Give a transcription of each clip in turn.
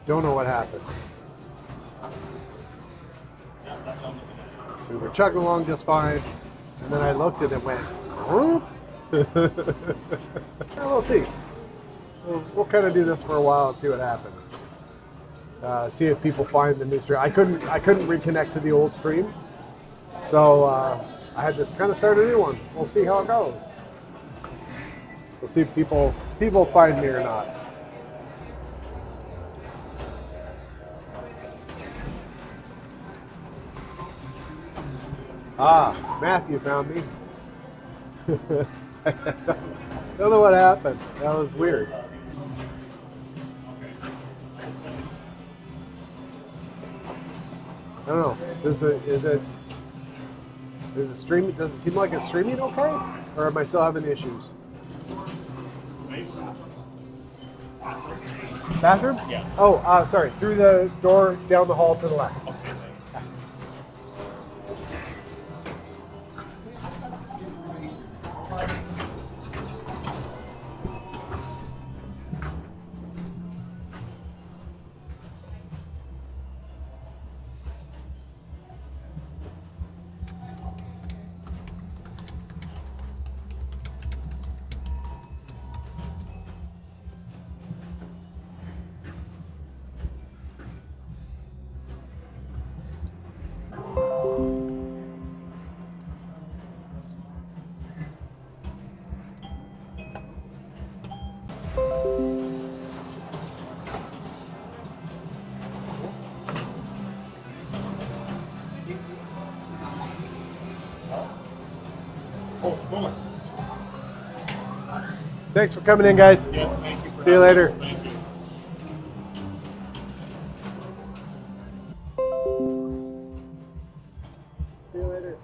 Don't know what happened. We were chugging along just fine, and then I looked and it went, whoop. We'll see. We'll kind of do this for a while and see what happens. See if people find the new stream. I couldn't reconnect to the old stream, so I had to kind of start a new one. We'll see how it goes. We'll see if people find me or not. Ah, Matthew found me. I don't know what happened. That was weird. I don't know. Is it streaming? Does it seem like it's streaming okay, or am I still having issues? Bathroom? Yeah. Oh, sorry. Through the door down the hall to the left. Thanks for coming in, guys. Yes, thank you. See you later. Thank you. See you later.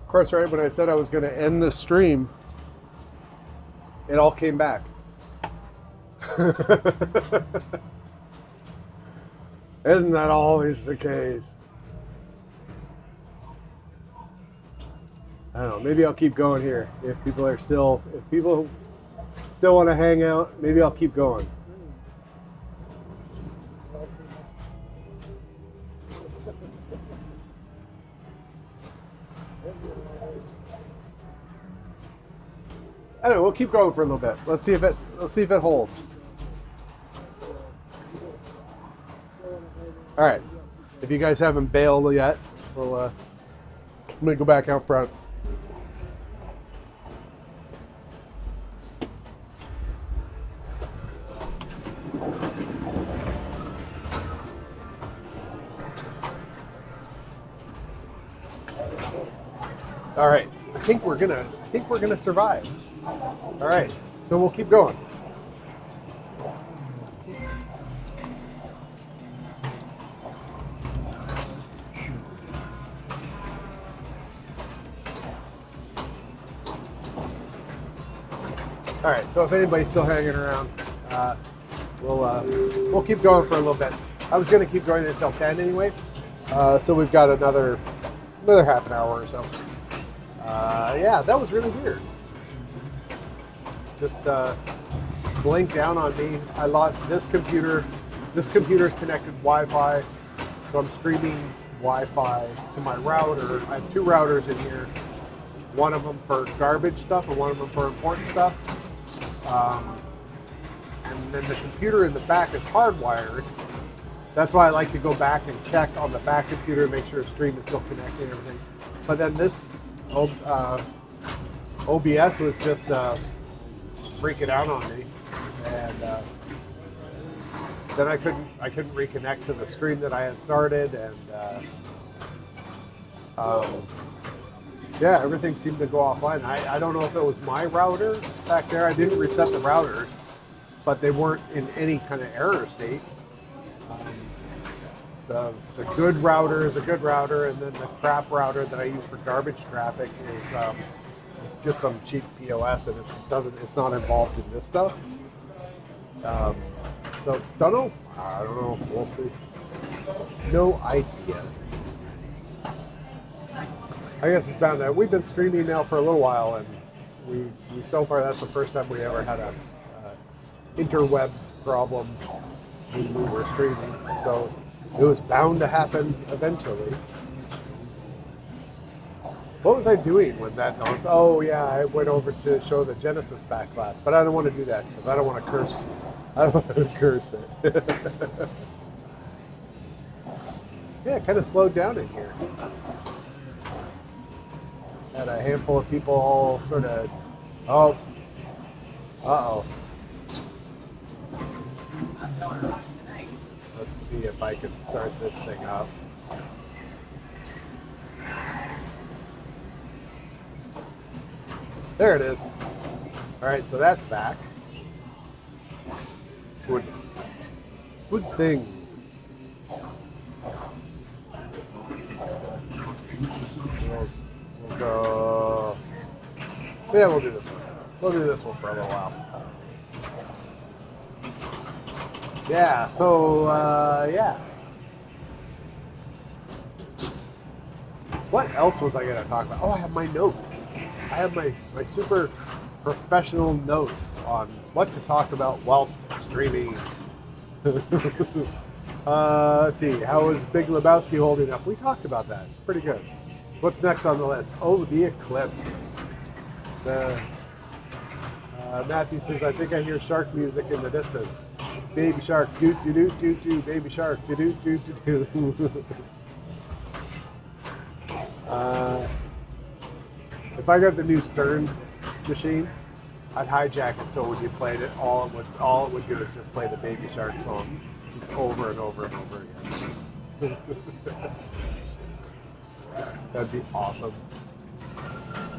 Of course, right when I said I was going to end the stream, it all came back. Isn't that always the case? I don't know. Maybe I'll keep going here. If people still want to hang out, maybe I'll keep going. I don't know. We'll keep going for a little bit. Let's see if it holds. All right. If you guys haven't bailed yet, I'm gonna go back out front. All right, I think we're gonna survive. All right, so we'll keep going. All right, so if anybody's still hanging around, we'll keep going for a little bit. I was gonna keep going until 10 anyway, so we've got another half an hour or so. Yeah, that was really weird. Just blinked down on me. I lost this computer. This computer is connected Wi-Fi, so I'm streaming Wi-Fi to my router. I have two routers in here. One of them for garbage stuff and one of them for important stuff. And then the computer in the back is hardwired. That's why I like to go back and check on the back computer and make sure the stream is still connected and everything. But then this OBS was just freaking out on me, and then I couldn't reconnect to the stream that I had started, and yeah, everything seemed to go offline. I don't know if it was my router back there. I didn't reset the routers, but they weren't in any kind of error state. The good router is a good router, and then the crap router that I use for garbage traffic is it's just some cheap POS, and it's not involved in this stuff. So don't know. I don't know. We'll see. No idea. I guess it's bound to. We've been streaming now for a little while, and we so far that's the first time we ever had a interwebs problem when we were streaming. So it was bound to happen eventually. What was I doing when that announced? Oh yeah, I went over to show the Genesis back class, but I don't want to do that because I don't want to curse. I don't want to curse it. Yeah, it kind of slowed down in here. Had a handful of people all sort of, oh, uh-oh. Let's see if I can start this thing up. There it is. All right, so that's back. Good thing. We'll go. Yeah, we'll do this one. We'll do this one for a little while. Yeah, so, yeah. What else was I going to talk about? Oh, I have my notes. I have my super professional notes on what to talk about whilst streaming. Let's see. How is Big Lebowski holding up? We talked about that. Pretty good. What's next on the list? Oh, the eclipse. Matthew says, I think I hear shark music in the distance. Baby shark, doot doot doot doot doot. Baby shark, doot doot doot doot doot. If I got the new Stern machine, I'd hijack it so when you played it, all it would do is just play the Baby Shark song, just over and over and over again. That'd be awesome.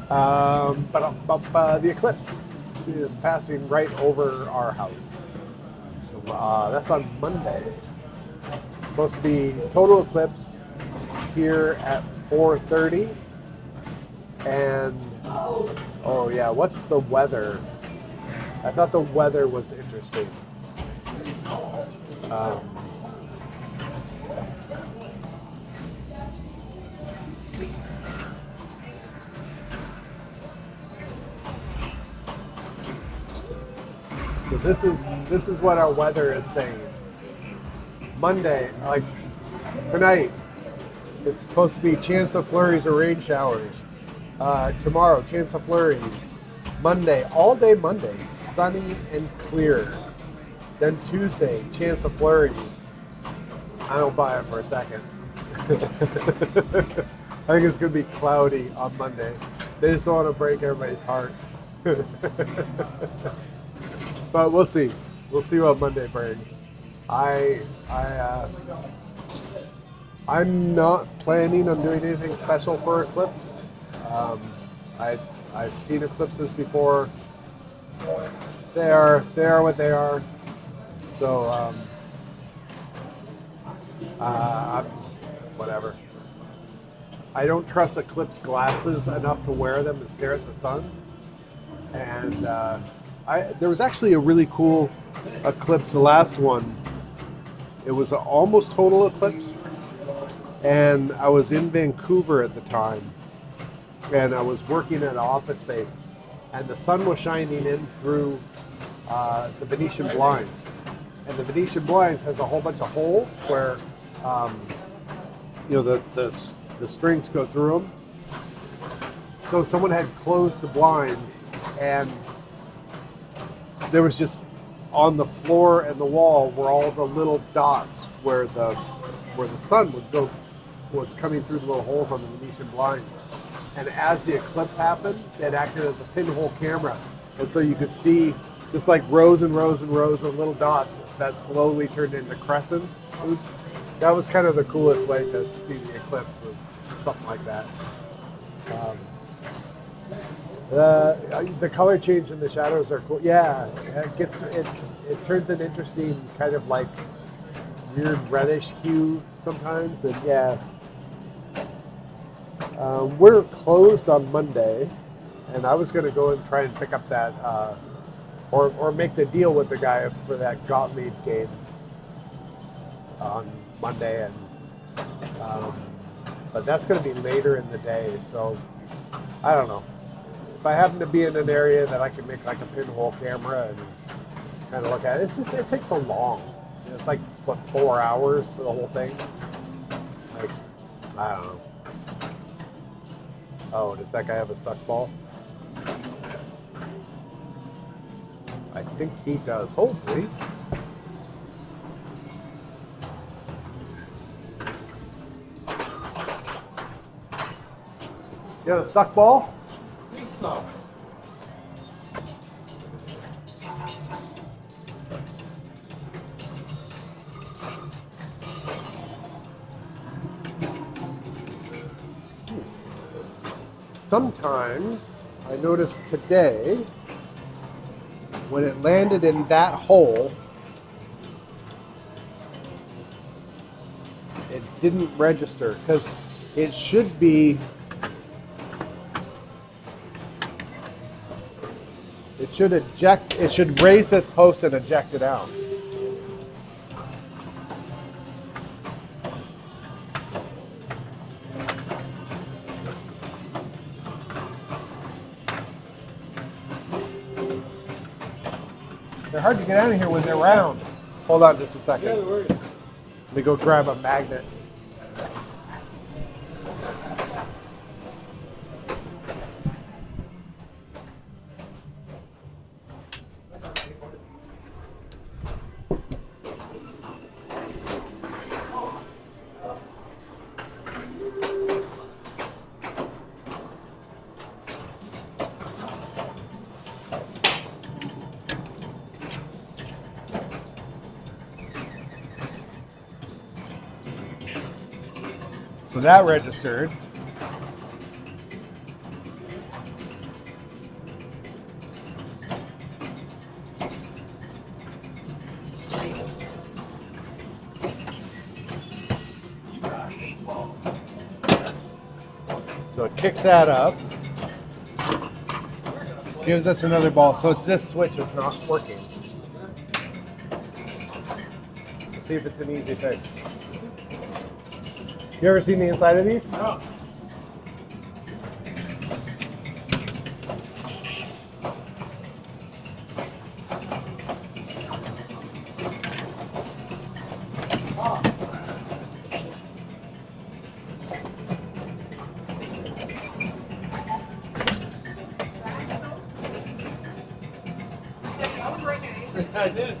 The eclipse is passing right over our house. So that's on Monday. It's supposed to be total eclipse here at 4:30. And, oh yeah, what's the weather? I thought the weather was interesting. So this is what our weather is saying. Monday, like tonight, it's supposed to be chance of flurries or rain showers. Tomorrow, chance of flurries. Monday, all day Monday, sunny and clear. Then Tuesday, chance of flurries. I don't buy it for a second. I think it's going to be cloudy on Monday. They just want to break everybody's heart. But we'll see. We'll see what Monday brings. I'm not planning on doing anything special for Eclipse. Um, I've seen eclipses before. They are what they are. So I'm, whatever. I don't trust eclipse glasses enough to wear them and stare at the sun. And there was actually a really cool eclipse, the last one. It was an almost total eclipse, and I was in Vancouver at the time, and I was working at an office space, and the sun was shining in through the Venetian blinds, and the Venetian blinds has a whole bunch of holes where the strings go through them. So someone had closed the blinds, and there was just on the floor and the wall were all the little dots where the sun was coming through the little holes on the Venetian blinds. And as the eclipse happened, it acted as a pinhole camera, and so you could see just like rows and rows and rows of little dots that slowly turned into crescents. That was kind of the coolest way to see the eclipse, was something like that. The color change in the shadows are cool. Yeah, it turns an interesting kind of like weird reddish hue sometimes, and yeah. We're closed on Monday, and I was going to go and try and pick up that, or make the deal with the guy for that Gottlieb game on Monday, and but that's going to be later in the day, so I don't know. If I happen to be in an area that I can make like a pinhole camera and kind of look at it, it takes so long. It's like, what, 4 hours for the whole thing? Like, I don't know. Oh, does that guy have a stuck ball? I think he does. Hold, please. You have a stuck ball? I think so. Sometimes, I noticed today, when it landed in that hole, it didn't register, because it should be, it should raise this post and eject it out. They're hard to get out of here when they're round. Hold on just a second. Yeah, no worries. Let me go grab a magnet. So that registered. So it kicks that up. Gives us another ball. So it's this switch is not working. Let's see if it's an easy fix. You ever seen the inside of these? No. I did.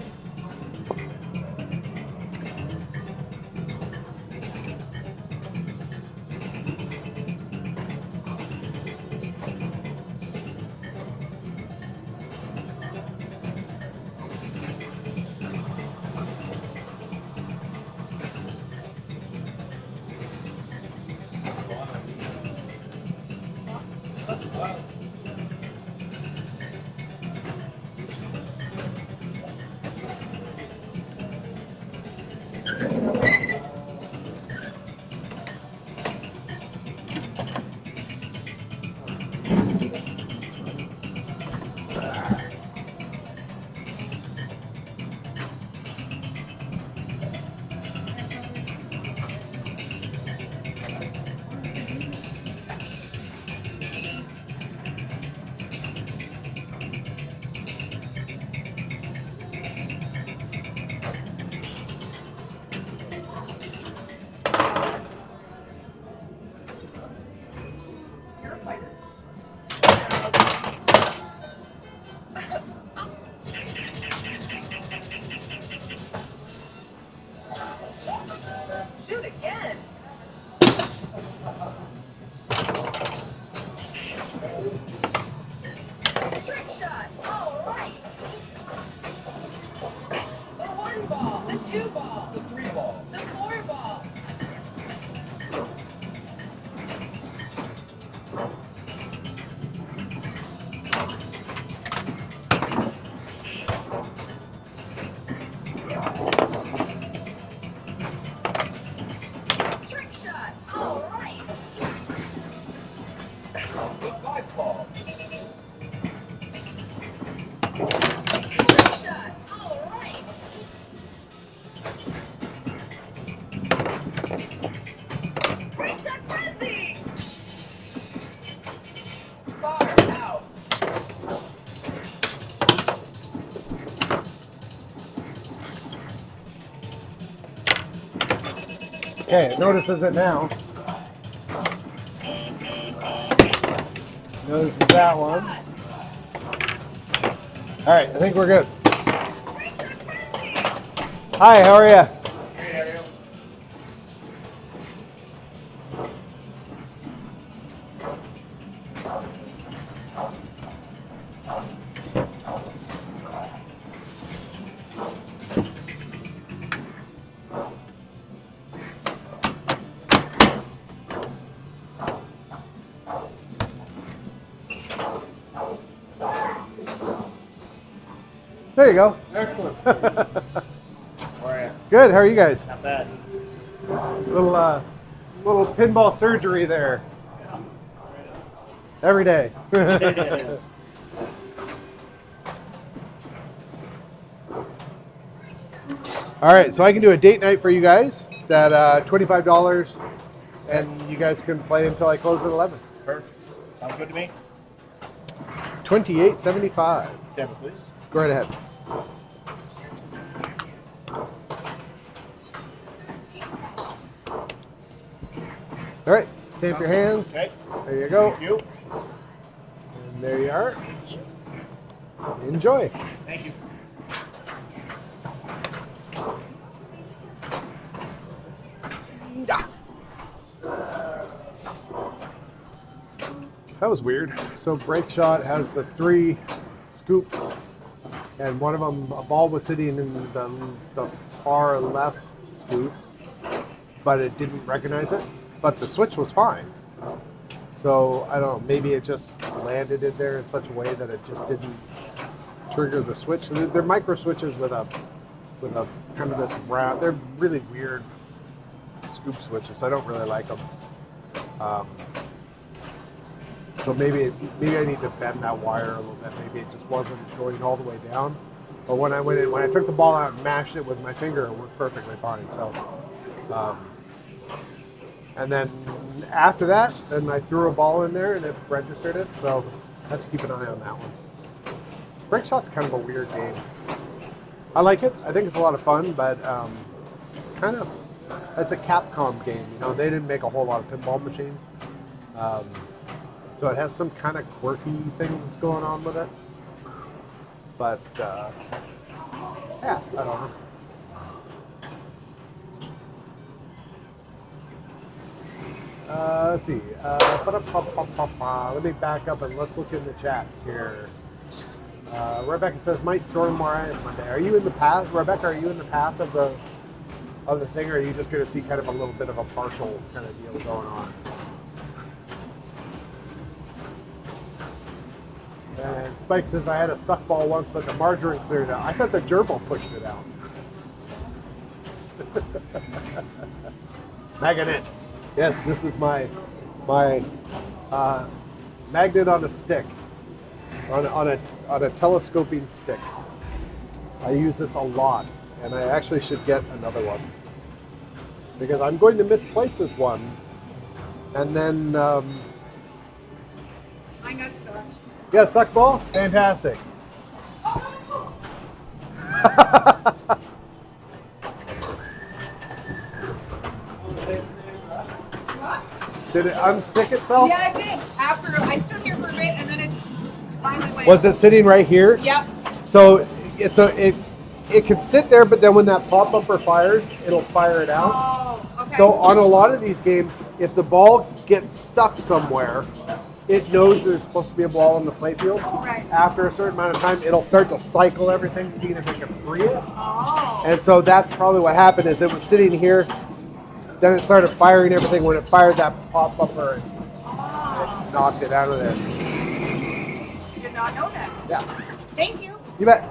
Okay, it notices it now. Notices that one. All right, I think we're good. Hi, how are you? There you go. Excellent. How are you? Good. How are you guys? Not bad. Little pinball surgery there. Every day. All right, so I can do a date night for you guys. That $25, and you guys can play until I close at 11. Perfect. Sounds good to me. $28.75. Debit, please. Go right ahead. All right, stamp your hands. Okay. There you go. Thank you. And there you are. Enjoy. Thank you. Yeah. That was weird. So Break Shot has the 3 scoops, and one of them, a ball was sitting in the far left scoop, but it didn't recognize it. But the switch was fine. So I don't know, maybe it just landed in there in such a way that it just didn't trigger the switch. They're micro switches with a kind of this round. They're really weird scoop switches. I don't really like them. So maybe I need to bend that wire a little bit. Maybe it just wasn't going all the way down. But when I took the ball out and mashed it with my finger, it worked perfectly fine. So, and then after that, then I threw a ball in there and it registered it. So I have to keep an eye on that one. Break Shot's kind of a weird game. I like it. I think it's a lot of fun, but it's a Capcom game. You know, they didn't make a whole lot of pinball machines. So it has some kind of quirky things going on with it. But, yeah, I don't know. Let's see. Let me back up and let's look in the chat here. Rebecca says, might storm where I am Monday. Are you in the path, Rebecca? Are you in the path of the thing, or are you just going to see kind of a little bit of a partial kind of deal going on? And Spike says, I had a stuck ball once, but the margarine cleared it out. I thought the gerbil pushed it out. Magnet. Yes, this is my magnet on a stick, on a telescoping stick. I use this a lot, and I actually should get another one because I'm going to misplace this one, and then Mine got stuck. yeah, stuck ball, fantastic. Did it unstick itself? Yeah, I did. After I stood here for a bit, and then it finally went. Was it sitting right here? Yep. So it could sit there, but then when that pop bumper fires, it'll fire it out. Oh, okay. So on a lot of these games, if the ball gets stuck somewhere, it knows there's supposed to be a ball in the playfield. Right. After a certain amount of time, it'll start to cycle everything, seeing if it can free it. Oh. And so that's probably what happened. Is it was sitting here, then it started firing everything. When it fired that pop bumper, it knocked it out of there. Did not know that. Yeah, Thank you. you bet.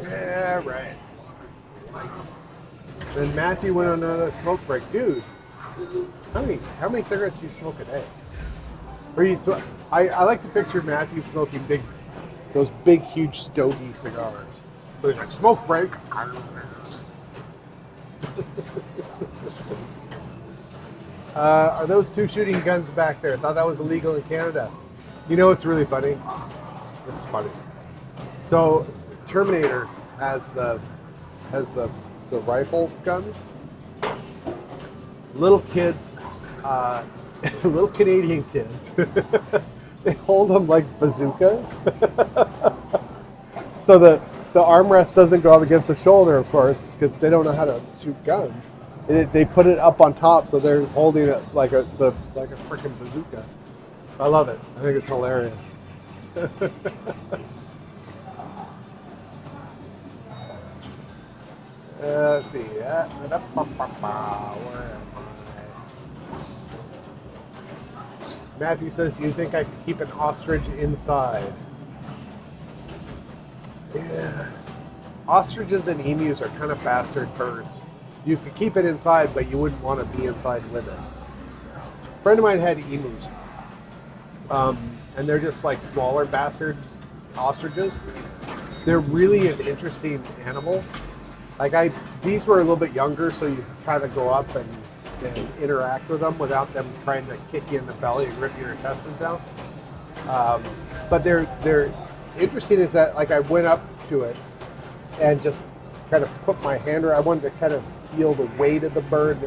Yeah, right. Then Matthew went on another smoke break. Dude, how many cigarettes do you smoke a day? Or I like to picture Matthew smoking those big, huge stogie cigars. So he's like, smoke break. Are those two shooting guns back there? I thought that was illegal in Canada. You know what's really funny? This is funny. So Terminator has the rifle guns. Little kids, little Canadian kids, they hold them like bazookas. So the armrest doesn't go up against the shoulder, of course, because they don't know how to shoot guns. They put it up on top, so they're holding it like a freaking bazooka. I love it. I think it's hilarious. Let's see. Where am I? Matthew says, "Do you think I could keep an ostrich inside?" Yeah. Ostriches and emus are kind of bastard birds. You could keep it inside, but you wouldn't want to be inside with it. A friend of mine had emus. And they're just like smaller bastard ostriches. They're really an interesting animal. These were a little bit younger, so you kind of go up and interact with them without them trying to kick you in the belly and rip your intestines out. But they're interesting is that I went up to it and just kind of put my hand around. I wanted to kind of feel the weight of the bird,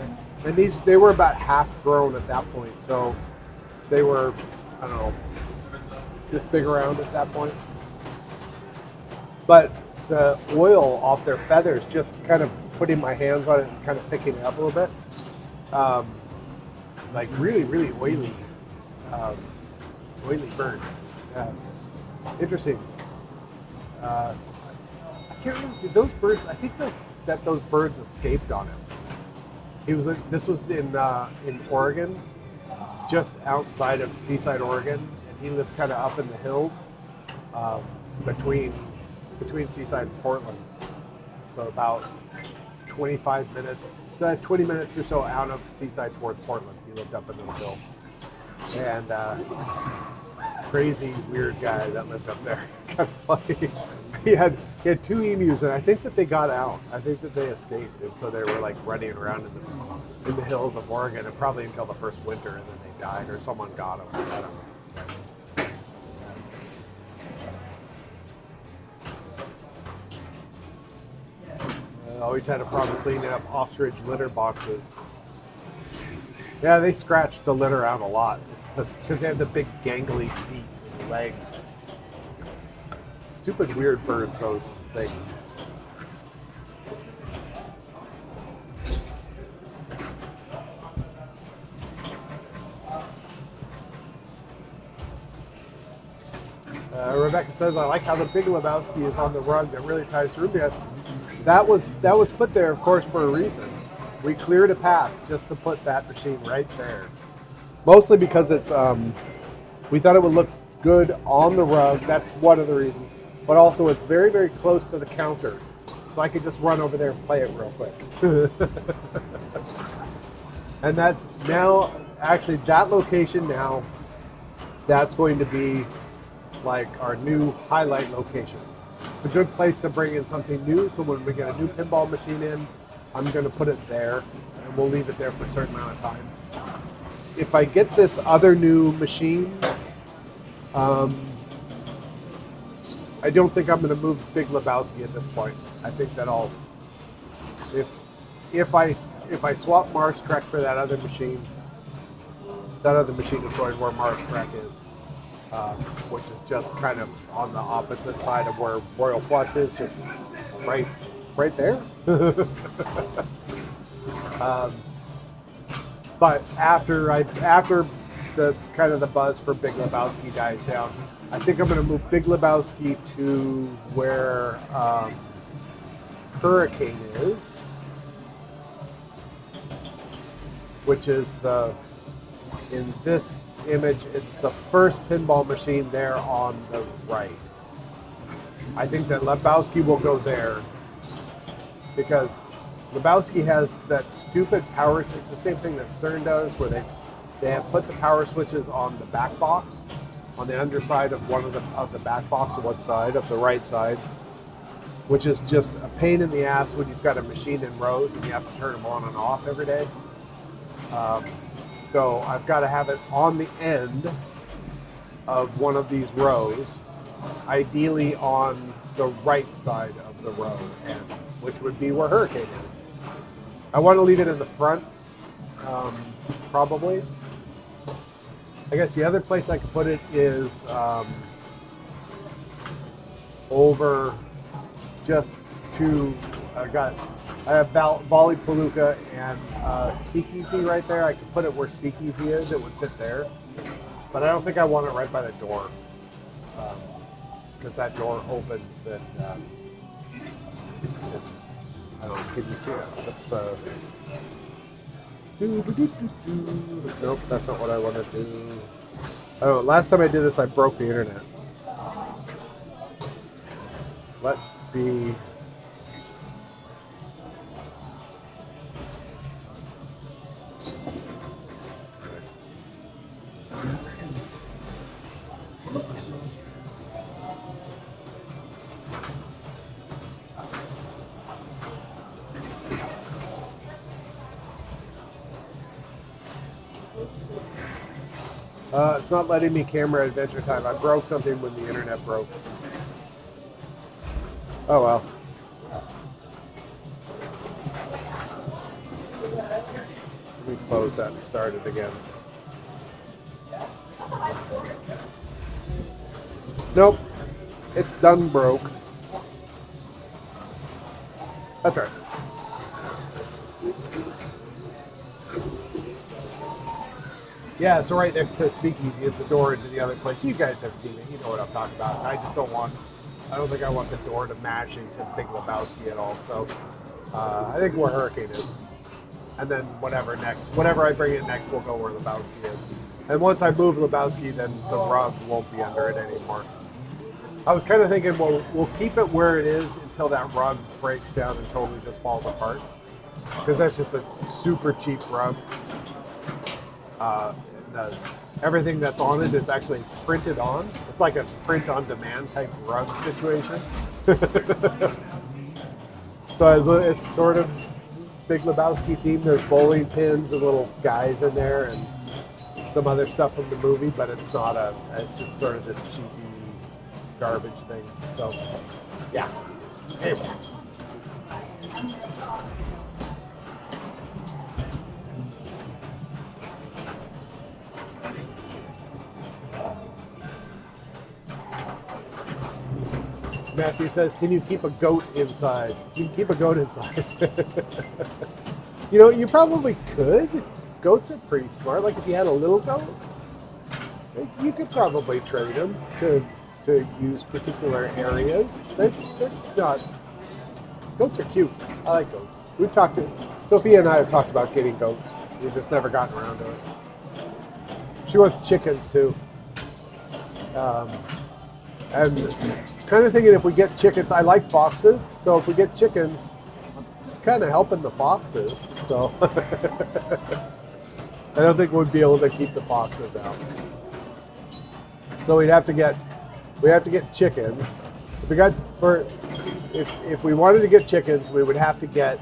and they were about half grown at that point, so they were, I don't know, this big around at that point. But the oil off their feathers, just kind of putting my hands on it and kind of picking it up a little bit, really, really oily bird. Interesting. I can't remember, did those birds, I think that those birds escaped on him. This was in Oregon, just outside of Seaside, Oregon, and he lived kind of up in the hills between Seaside and Portland. So about 20 minutes or so out of Seaside towards Portland. He lived up in those hills. And crazy, weird guy that lived up there. Kind of funny. He had 2 emus, and I think that they got out. I think that they escaped, and so they were running around in the hills of Oregon, and probably until the first winter, and then they died, or someone got them. I don't know. I always had a problem cleaning up ostrich litter boxes. Yeah, they scratch the litter out a lot. It's because they have the big gangly feet and legs. Stupid weird birds, those things. Rebecca says, I like how the Big Lebowski is on the rug that really ties through it. That was put there, of course, for a reason. We cleared a path just to put that machine right there. Mostly because it's, we thought it would look good on the rug. That's one of the reasons. But also it's very, very close to the counter. So I could just run over there and play it real quick. And that's now, actually that location now, that's going to be our new highlight location. It's a good place to bring in something new. So when we get a new pinball machine in, I'm going to put it there, and we'll leave it there for a certain amount of time. If I get this other new machine, I don't think I'm going to move Big Lebowski at this point. I think that if I swap Mars Trek for that other machine is going where Mars Trek is, which is just kind of on the opposite side of where Royal Flush is, just right there. But after the kind of the buzz for Big Lebowski dies down, I think I'm going to move Big Lebowski to where Hurricane is, which is in this image, it's the first pinball machine there on the right. I think that Lebowski will go there because Lebowski has that stupid power. It's the same thing that Stern does, where they have put the power switches on the back box, on the underside of one of the back box of one side, of the right side, which is just a pain in the ass when you've got a machine in rows and you have to turn them on and off every day. So I've got to have it on the end of one of these rows, ideally on the right side of the row end, which would be where Hurricane is. I want to leave it in the front, probably. I guess the other place I could put it is over just to, I have Volley Palooka and Speakeasy right there. I could put it where Speakeasy is, it would fit there. But I don't think I want it right by the door, because that door opens and I don't know, can you see it? Let's nope, that's not what I want to do. Oh, last time I did this, I broke the internet. Let's see. It's not letting me camera Adventure Time. I broke something when the internet broke. Oh well. Let me close that and start it again. Nope. It done broke. That's all right. Yeah, so right next to Speakeasy is the door into the other place. You guys have seen it. You know what I'm talking about. I just don't think I want the door to match into Big Lebowski at all. So I think where Hurricane is. And then whatever I bring in next will go where Lebowski is. And once I move Lebowski, then the rug won't be under it anymore. I was kind of thinking, well, we'll keep it where it is until that rug breaks down and totally just falls apart. Because that's just a super cheap rug. Everything that's on it is actually printed on. It's like a print-on-demand type rug situation. So it's sort of Big Lebowski themed. There's bowling pins and little guys in there and some other stuff from the movie, but it's just sort of this cheapy garbage thing. So, yeah. Anyway. Matthew says, can you keep a goat inside? You can keep a goat inside. You know, you probably could. Goats are pretty smart. Like if you had a little goat, you could probably train them to use particular areas. They're not. Goats are cute. I like goats. Sophia and I have talked about getting goats. We've just never gotten around to it. She wants chickens too. And kind of thinking if we get chickens, I like foxes, so if we get chickens, I'm just kind of helping the foxes. So I don't think we'd be able to keep the foxes out. So we'd have to get chickens. If we wanted to get chickens, we would have to get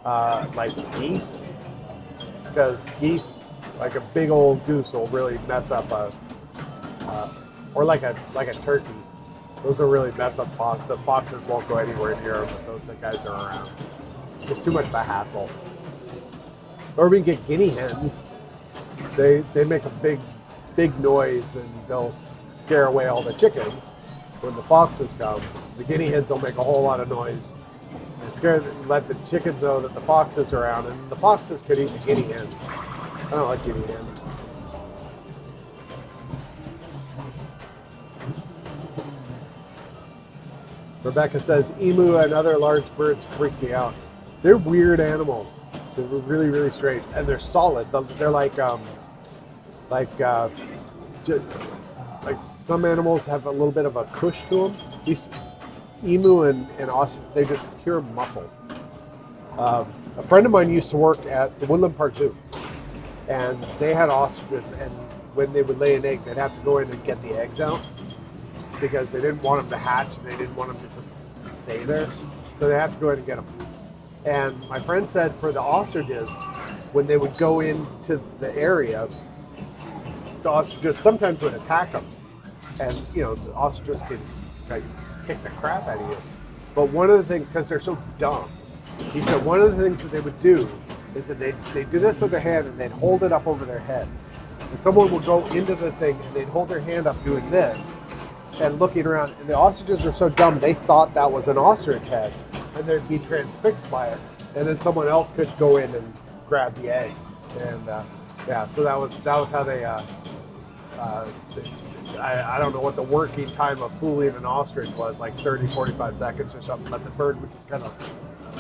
like geese, because geese, like a big old goose, will really mess up or like a turkey. Those will really mess up foxes. The foxes won't go anywhere near them if those guys are around. It's just too much of a hassle. Or we can get guinea hens. They make a big noise and they'll scare away all the chickens. When the foxes come, the guinea hens will make a whole lot of noise and let the chickens know that the foxes are around, and the foxes could eat the guinea hens. I don't like guinea hens. Rebecca says, emu and other large birds freak me out. They're weird animals. They're really, really strange. And they're solid. They're like like some animals have a little bit of a cush to them. These emu and ostrich, they're just pure muscle. A friend of mine used to work at the Woodland Park Zoo, and they had ostriches, and when they would lay an egg, they'd have to go in and get the eggs out because they didn't want them to hatch and they didn't want them to just stay there. So they have to go in and get them. And my friend said for the ostriches, when they would go into the area, the ostriches sometimes would attack them. And, you know, the ostriches can like, kick the crap out of you. But one of the things, because they're so dumb, he said one of the things that they would do is that they'd do this with their hand and they'd hold it up over their head. And someone would go into the thing and they'd hold their hand up doing this and looking around. And the ostriches were so dumb, they thought that was an ostrich head and they'd be transfixed by it. And then someone else could go in and grab the egg. And yeah, so that was how they, I don't know what the working time of fooling an ostrich was, like 30, 45 seconds or something, but the bird would just kind of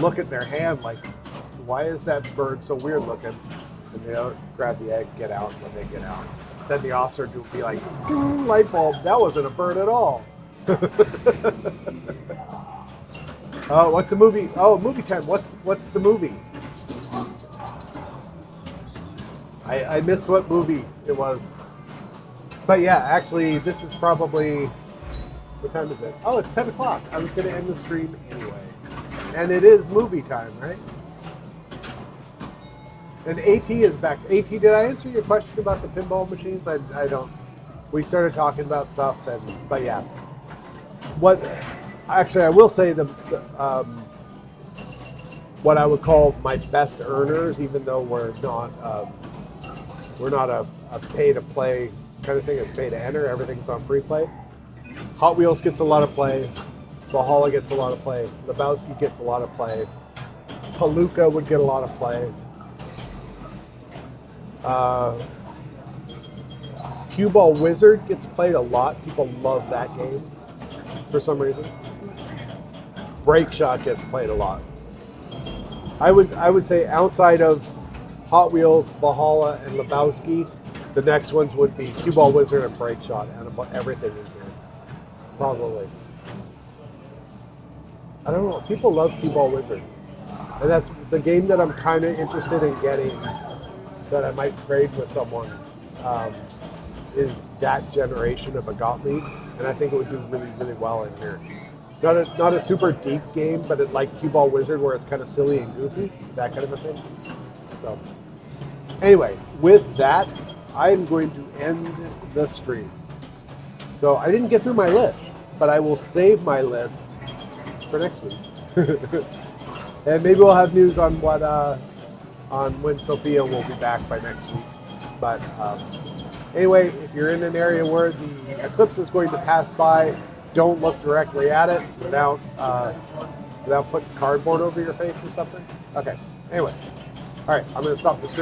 look at their hand like, why is that bird so weird looking? And they'll grab the egg, get out. When they get out, then the ostrich would be like, ding, light bulb, that wasn't a bird at all. What's the movie? Oh, movie time. What's the movie? I missed what movie it was. But yeah, actually, this is probably, what time is it? Oh, it's 10 o'clock. I was going to end the stream anyway. And it is movie time, right? And AT is back. AT, did I answer your question about the pinball machines? I don't. We started talking about stuff, but yeah. Actually, I will say what I would call my best earners, even though we're not a pay to play kind of thing. It's pay to enter. Everything's on free play. Hot Wheels gets a lot of play. Valhalla gets a lot of play. Lebowski gets a lot of play. Palooka would get a lot of play. Cue Ball Wizard gets played a lot. People love that game for some reason. Break Shot gets played a lot. I would say outside of Hot Wheels, Valhalla, and Lebowski, the next ones would be Cue Ball Wizard and Break Shot, and about everything in here. Probably. I don't know. People love Cue Ball Wizard. And that's the game that I'm kind of interested in getting that I might trade with someone is that generation of a Gottlieb. And I think it would do really, really well in here. Not a super deep game, but it like Cue Ball Wizard where it's kind of silly and goofy, that kind of a thing. So anyway, with that, I'm going to end the stream. So I didn't get through my list, but I will save my list for next week. And maybe we'll have news on on when Sophia will be back by next week. But anyway, if you're in an area where the eclipse is going to pass by, don't look directly at it without putting cardboard over your face or something. Okay. Anyway, all right. I'm going to stop the stream.